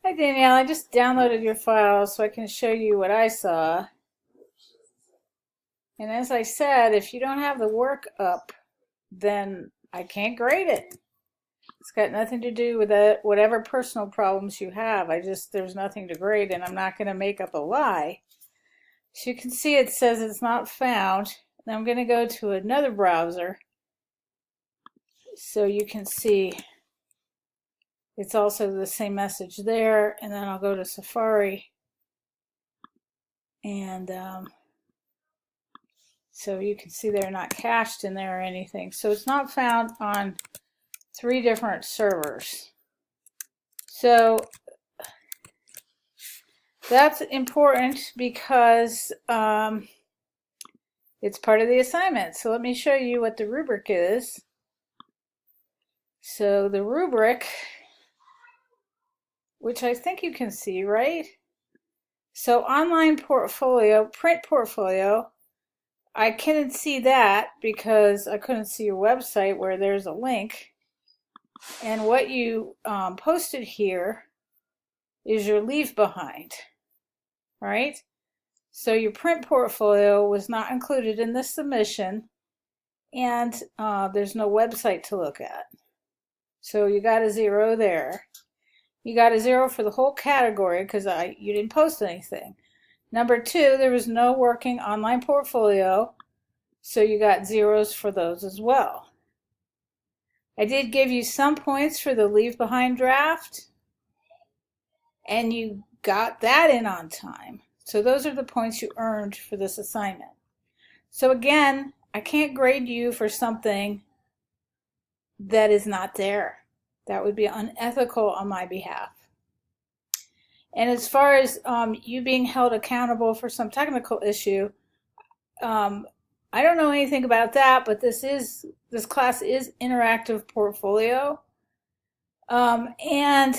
Hi Danielle, I just downloaded your file so I can show you what I saw. And as I said, if you don't have the work up, then I can't grade it. It's got nothing to do with whatever personal problems you have. There's nothing to grade, and I'm not going to make up a lie. So you can see it says it's not found. And I'm going to go to another browser so you can see it's also the same message there. And then I'll go to Safari, and so you can see they're not cached in there or anything. So it's not found on 3 different servers. So that's important because it's part of the assignment. So let me show you what the rubric is. So the rubric, which I think you can see, right? So online portfolio, print portfolio, I couldn't see that because I couldn't see your website where there's a link. And what you posted here is your leave behind, right? So your print portfolio was not included in the submission, and there's no website to look at. So you got a 0 there. You got a 0 for the whole category because you didn't post anything. Number 2, there was no working online portfolio, so you got 0s for those as well. I did give you some points for the leave behind draft, and you got that in on time. So those are the points you earned for this assignment. So again, I can't grade you for something that is not there. That would be unethical on my behalf. And as far as you being held accountable for some technical issue, I don't know anything about that, but this class is interactive portfolio. And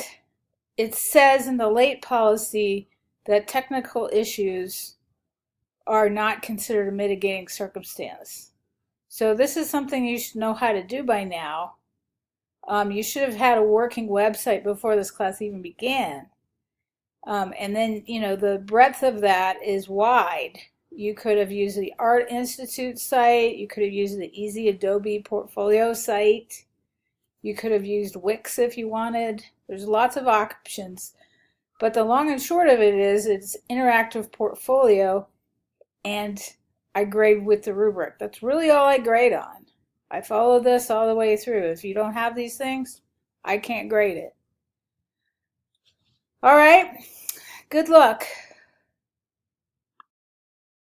it says in the late policy that technical issues are not considered a mitigating circumstance. So this is something you should know how to do by now. You should have had a working website before this class even began. And then, the breadth of that is wide. You could have used the Art Institute site. You could have used the Easy Adobe Portfolio site. You could have used Wix if you wanted. There's lots of options. But the long and short of it is it's interactive portfolio, and I grade with the rubric. That's really all I grade on. I follow this all the way through. If you don't have these things, I can't grade it. All right. Good luck.